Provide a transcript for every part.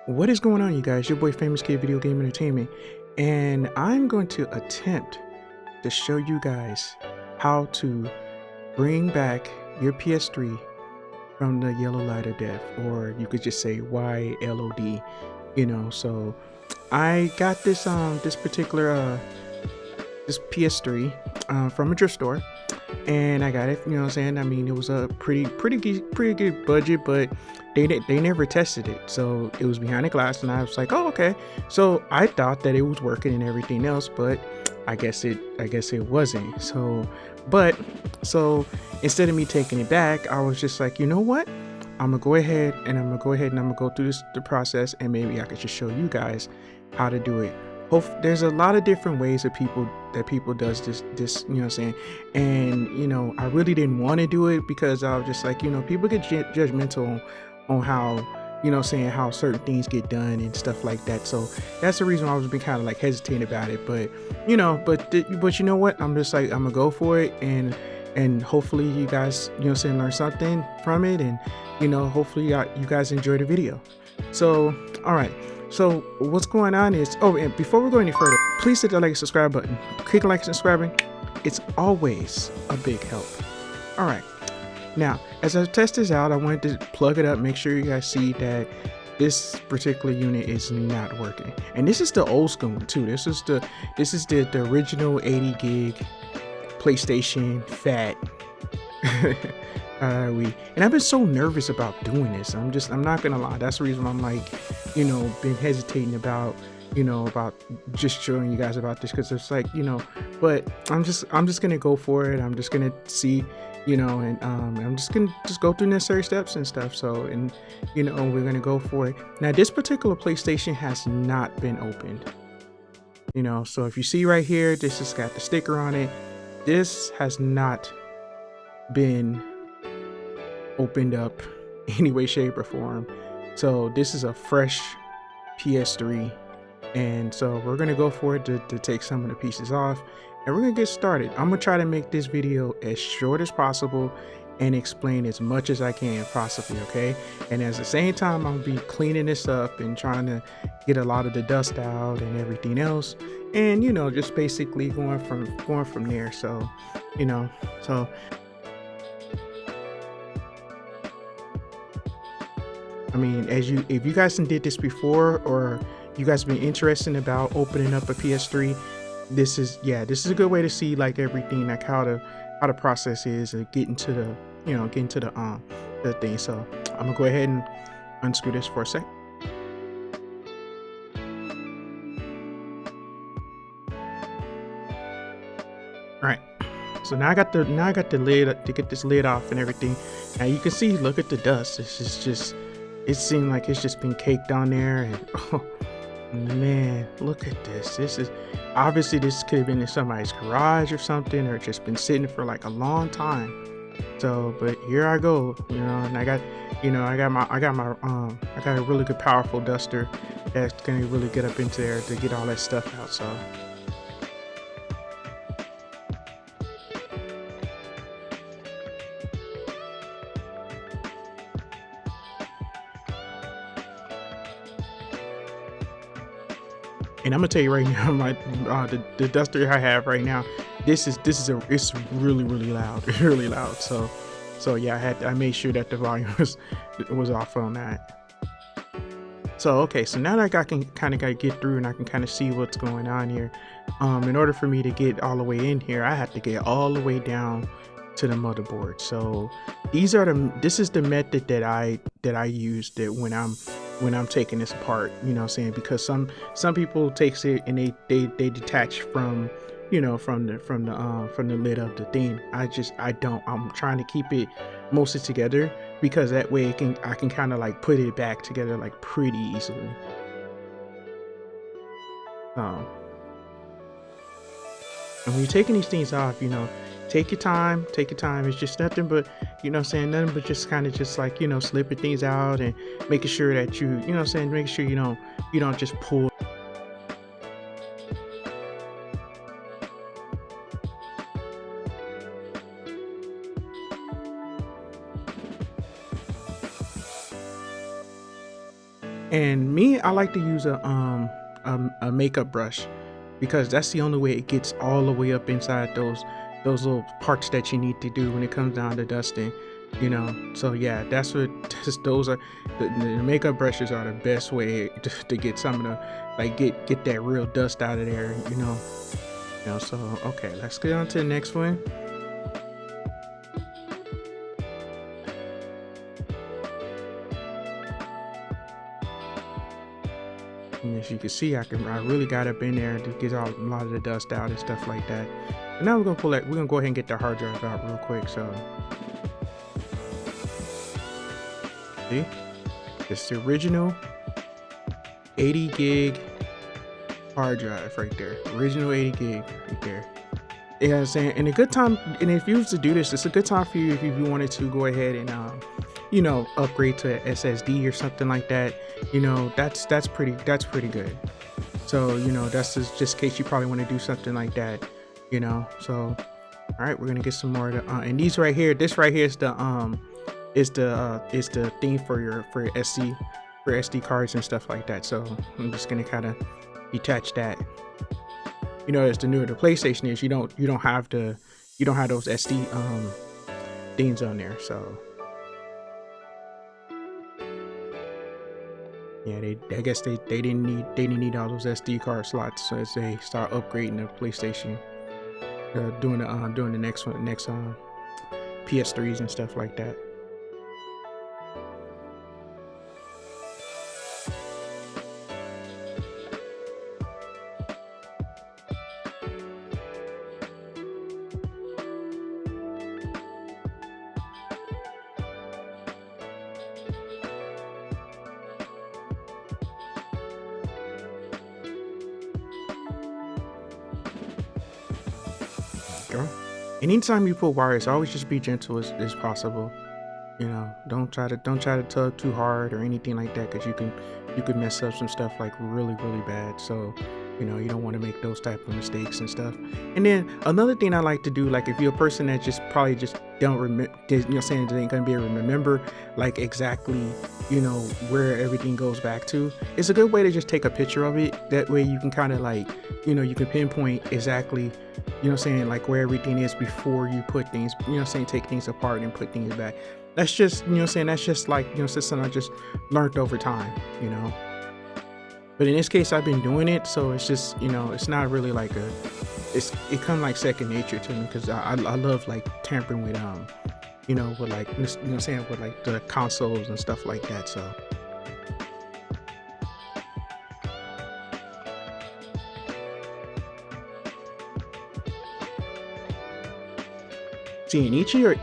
What is going on, you guys? Your boy Famous Kid Video Game Entertainment, and I'm going to attempt to show you guys how to bring back your PS3 from the yellow light of death, or you could just say YLOD. So I got this particular this PS3 from a thrift store, and I got it. I mean, it was a pretty good budget, but they never tested it, so it was behind the glass, and I was like, oh, okay. So I thought that it was working and everything else, but I guess it wasn't. So instead of me taking it back, I was just like, you know what? I'm gonna go ahead and I'm gonna go through the process, and maybe I could just show you guys how to do it. There's a lot of different ways that people does this, and I really didn't want to do it because I was just like, people get judgmental on how how certain things get done and stuff like that. So that's the reason why I was being kind of like hesitating about it. But but you know what, I'm just like, I'm gonna go for it, and hopefully you guys learn something from it, and hopefully you guys enjoy the video. So all right, so what's going on is, oh, and before we go any further, please hit the like and subscribe button. Clicking like and subscribing, it's always a big help. All right, now as I test this out, I wanted to plug it up, make sure you guys see that this particular unit is not working. And this is the old school one too. This is the original 80 gig PlayStation fat. And I've been so nervous about doing this. I'm not gonna lie. That's the reason why I'm like, been hesitating about just showing you guys about this, because it's like, but I'm just gonna go for it. I'm just gonna see, and I'm just gonna go through necessary steps and stuff. So, and we're gonna go for it. Now, this particular PlayStation has not been opened. So if you see right here, this has got the sticker on it. This has not been opened up any way, shape, or form. So this is a fresh PS3, and so we're gonna go for it to take some of the pieces off, and we're gonna get started. I'm gonna try to make this video as short as possible and explain as much as I can possibly, okay? And at the same time, I'm gonna be cleaning this up and trying to get a lot of the dust out and everything else, and just basically going from there. So so I mean, if you guys did this before, or you guys been interested about opening up a PS3, this is a good way to see like everything, like how the process is, and getting to the thing. So I'm gonna go ahead and unscrew this for a sec. All right, so now I got the lid to get this lid off and everything. Now you can see, look at the dust. It seemed like it's just been caked on there, and oh man, look at this. This is obviously, this could have been in somebody's garage or something, or just been sitting for like a long time. So, but here I go, and I got a really good powerful duster that's gonna really get up into there to get all that stuff out. So and I'm gonna tell you right now, the duster I have right now, it's really loud, really loud. So yeah, I made sure that the volume was off on that. So okay, so now that I can kind of get through, and I can kind of see what's going on here. In order for me to get all the way in here, I have to get all the way down to the motherboard. So this is the method that I use that when I'm taking this apart, because some people takes it and they detach from from the lid of the thing. I don't. I'm trying to keep it mostly together, because that way I can kind of like put it back together like pretty easily. And when you're taking these things off, take your time. It's just nothing but, nothing but just kind of just like, slipping things out and making sure that making sure you don't just pull. And me, I like to use a makeup brush, because that's the only way it gets all the way up inside those little parts that you need to do when it comes down to dusting, you know. So yeah, that's what those are. The makeup brushes are the best way to get some of the, like, get that real dust out of there, you know. So okay, let's get on to the next one. And as you can see, I really got up in there to get a lot of the dust out and stuff like that. And now we're gonna go ahead and get the hard drive out real quick. So see, it's the original 80 gig hard drive right there. Original 80 gig right there. You know what I'm saying? And a good time, and if you was to do this, it's a good time for you if you wanted to go ahead and you know, upgrade to an SSD or something like that. You know, that's pretty good. So, you know, that's just in case you probably want to do something like that, you know. So all right, we're gonna get some more of the and these right here, this right here is the thing for your SD cards and stuff like that. So I'm just gonna kind of detach that. You know, as the newer the PlayStation is, you don't have those SD things on there. So yeah, I guess they didn't need all those SD card slots, so as they start upgrading the PlayStation, doing the next PS3s and stuff like that. Anytime you put wires, always just be gentle as possible. You know, don't try to tug too hard or anything like that, because you can mess up some stuff like really bad. So, you know, you don't want to make those type of mistakes and stuff. And then another thing I like to do, like if you're a person that just probably just don't remember, you know, saying they ain't gonna be able to remember like exactly, you know, where everything goes back to, it's a good way to just take a picture of it. That way you can kind of like, you know, you can pinpoint exactly, you know, saying like where everything is before you put things, you know, saying take things apart and put things back. That's just, you know, saying that's just like, you know, something I just learned over time, you know. But in this case, I've been doing it, so it's just, you know, it's not really like it comes like second nature to me, because I love like tampering with you know, with like, you know, saying with like the consoles and stuff like that. So see, in each of your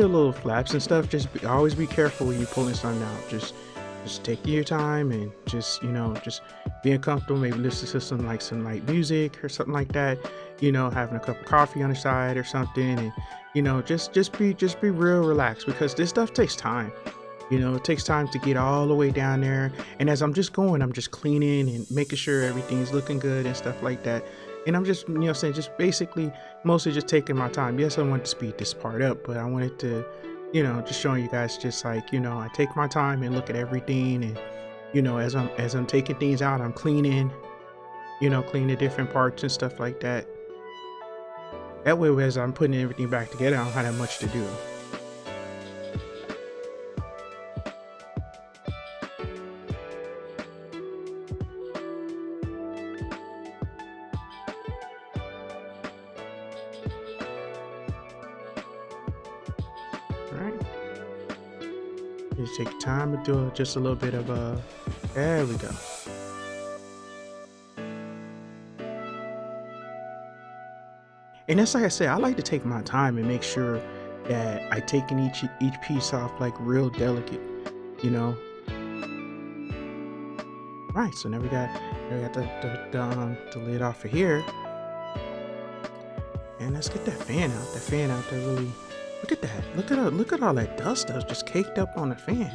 little flaps and stuff, just always be careful when you're pulling something out. Just take your time and just, you know, just being comfortable, maybe listen to some light music or something like that, you know, having a cup of coffee on the side or something, and, you know, just be real relaxed, because this stuff takes time. You know, it takes time to get all the way down there. And as I'm just going, I'm just cleaning and making sure everything's looking good and stuff like that. And I'm just, you know, saying, just basically mostly just taking my time. Yes, I wanted to speed this part up, but I wanted to, you know, just showing you guys just like, you know, I take my time and look at everything. And, you know, as I'm taking things out, I'm cleaning, you know, cleaning the different parts and stuff like that. That way, as I'm putting everything back together, I don't have that much to do. Just take time to do just a little bit of there we go. And that's like I said, I like to take my time and make sure that I taking each piece off like real delicate, you know. Right, so now we got the lid off of here, and let's get that fan out. That fan out there really. Look at that. Look at all that dust that's just caked up on the fan.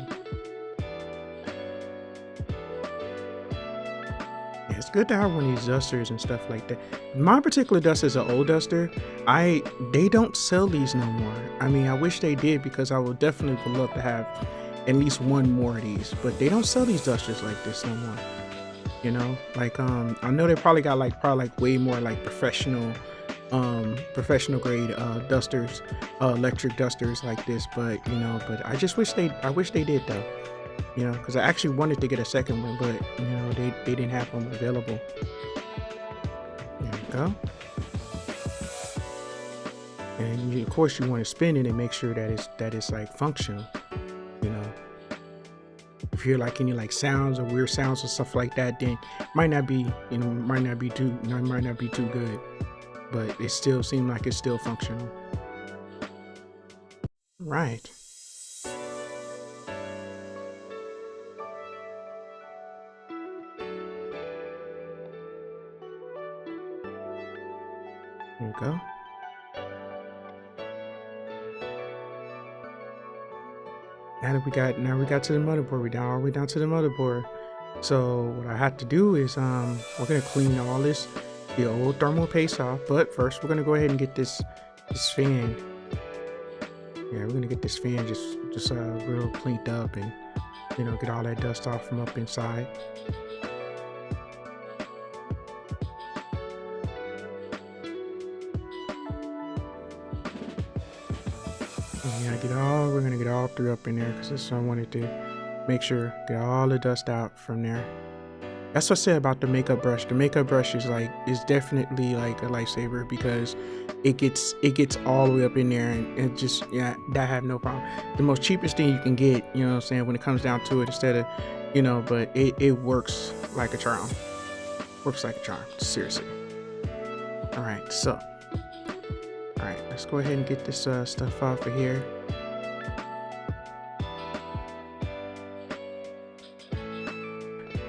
Yeah, it's good to have one of these dusters and stuff like that. My particular duster is an old duster. They don't sell these no more. I mean, I wish they did, because I would definitely love to have at least one more of these, but they don't sell these dusters like this no more. You know, like I know they probably got like way more like professional grade dusters, electric dusters like this, but you know, but I wish they did though, you know, because I actually wanted to get a second one, but you know, they didn't have them available. There you go. And of course you want to spin it and make sure that it's like functional, you know. If you hear like any like sounds or weird sounds or stuff like that, then might not be too good, but it still seemed like it's still functional. Right. There you go. Now we got to the motherboard. We down all the way down to the motherboard. So what I have to do is we're gonna clean all the old thermal paste off. But first we're gonna go ahead and get this fan. Yeah, we're gonna get this fan just real cleaned up and, you know, get all that dust off from up inside. We're gonna get all through up in there because I wanted to make sure get all the dust out from there. That's what I said about the makeup brush. The makeup brush is definitely like a lifesaver because it gets all the way up in there, and it just, yeah, that have no problem. The most cheapest thing you can get, you know what I'm saying, when it comes down to it, instead of, you know, but it works like a charm. Works like a charm, seriously. All right, let's go ahead and get this stuff off of here.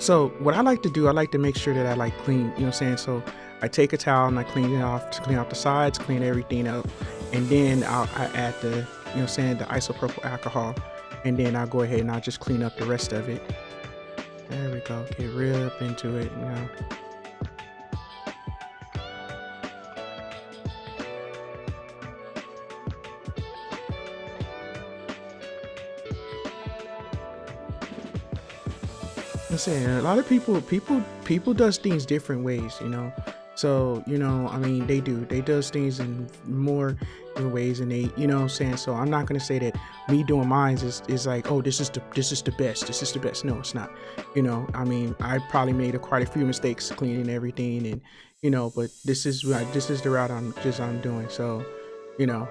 So what I like to do, I like to make sure that I like clean, you know what I'm saying? So I take a towel and I clean it off to clean out the sides, clean everything up. And then I add the, you know what I'm saying, the isopropyl alcohol. And then I'll go ahead and I'll just clean up the rest of it. There we go, get real up into it, you know. I'm saying a lot of people does things different ways, you know. So, you know, I mean, they does things in more ways, and they, you know what I'm saying. So I'm not gonna say that me doing mine is like, oh, this is the best. No, it's not. You know, I mean, I probably made quite a few mistakes cleaning everything, and you know, but this is the route I'm doing. So, you know.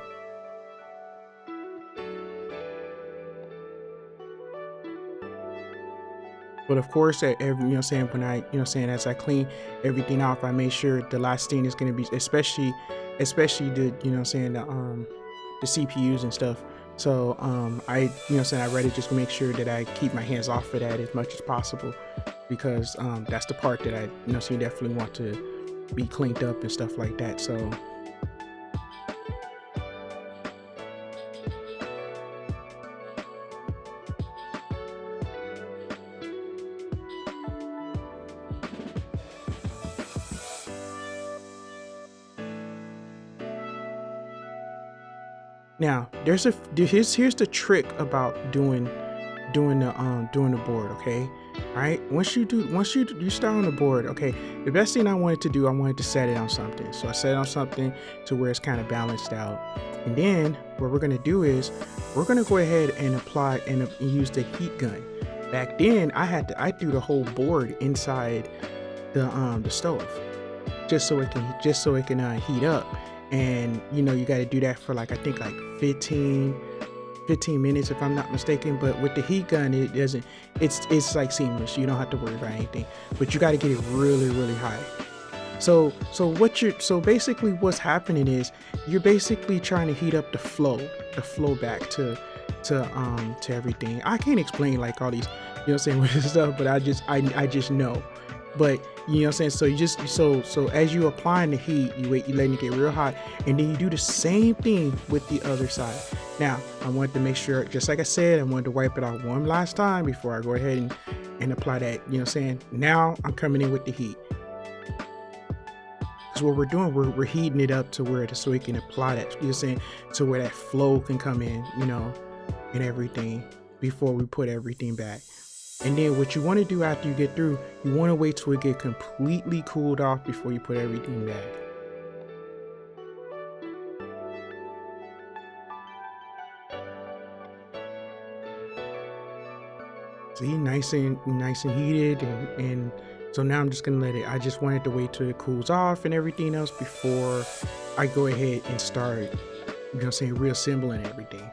But of course, at every, you know what I'm saying, when I, you know what I'm saying, as I clean everything off, I make sure the last thing is going to be, especially the, you know what I'm saying, the CPUs and stuff. So I, you know what I'm saying, I rather just make sure that I keep my hands off of that as much as possible, because that's the part that I, you know, so you definitely want to be cleaned up and stuff like that. So now here's the trick about doing the board, okay? All right, once you start on the board, okay, the best thing I wanted to set it on something. So I set it on something to where it's kind of balanced out. And then what we're gonna do is we're gonna go ahead and apply and use the heat gun. Back then I threw the whole board inside the stove just so it can heat up. And you know, you got to do that for like, I think like 15 minutes if I'm not mistaken. But with the heat gun, it doesn't, it's like seamless. You don't have to worry about anything, but you got to get it really high. So basically what's happening is you're basically trying to heat up the flow back to everything. I can't explain like all these, you know what I'm saying, with this stuff, but I just know. But you know what I'm saying, so you just so as you applying the heat, you letting it get real hot, and then you do the same thing with the other side. Now I wanted to make sure, just like I said, I wanted to wipe it out one last time before I go ahead and apply that, you know what I'm saying. Now I'm coming in with the heat, because what we're doing, we're heating it up to where so we can apply that, you know what I'm saying, to where that flow can come in, you know, and everything. before we put everything back. And then what you want to do after you get through, you want to wait till it get completely cooled off before you put everything back. See, nice and heated, and so now I'm just gonna let it. I just wanted to wait till it cools off and everything else before I go ahead and start, you know what I'm saying, reassembling everything.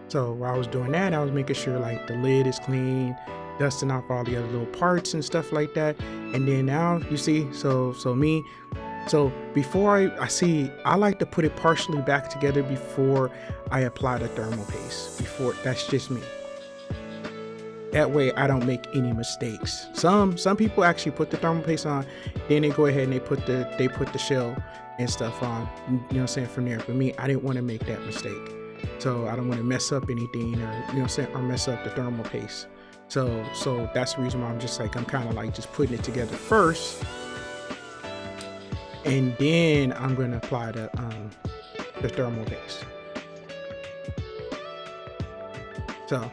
So while I was doing that, I was making sure like the lid is clean, dusting off all the other little parts and stuff like that. And then now you see, so before I like to put it partially back together before I apply the thermal paste. That's just me. That way I don't make any mistakes. Some people actually put the thermal paste on, then they go ahead and they put the shell and stuff on, you know what I'm saying, from there. But me, I didn't want to make that mistake. So I don't want to mess up anything, or, you know what I'm saying, or mess up the thermal paste. So that's the reason why I'm kind of like just putting it together first, and then I'm going to apply the thermal paste. So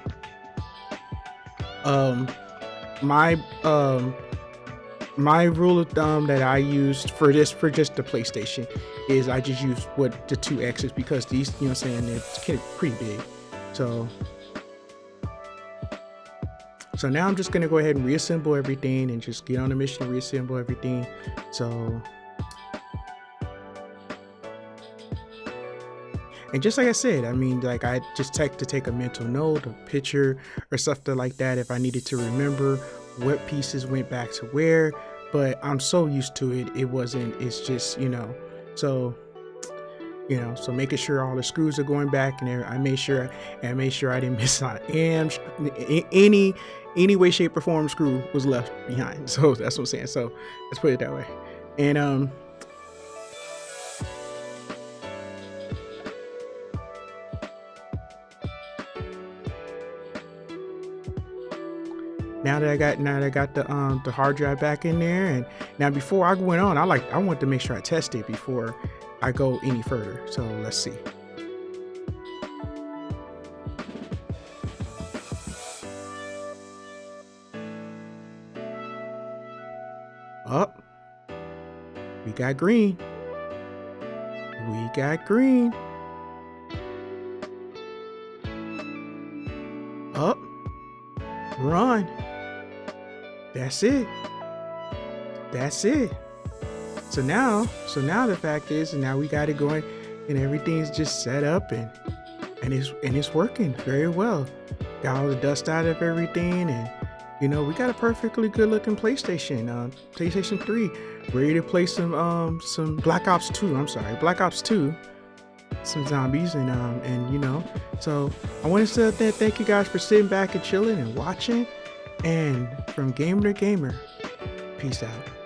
my rule of thumb that I used for just the PlayStation is I just use the 2 X's, because these, you know what I'm saying, they're pretty big. So now I'm just gonna go ahead and reassemble everything and just get on a mission to reassemble everything. So, and just like I said, I mean, like I just take a mental note, a picture or something like that if I needed to remember what pieces went back to where. But I'm so used to it, it's just, you know, so making sure all the screws are going back, and I made sure I didn't miss out any way, shape or form screw was left behind. So that's what I'm saying. So let's put it that way. And now that I got the hard drive back in there, and now before I went on, I want to make sure I test it before I go any further. So let's see. Up. We got green. Up. Run. That's it. So now the fact is, now we got it going, and everything's just set up, and it's working very well. Got all the dust out of everything, and you know, we got a perfectly good looking PlayStation 3, ready to play some Black Ops 2, some zombies, and you know, so I want to say thank you guys for sitting back and chilling and watching. And from gamer to gamer, peace out.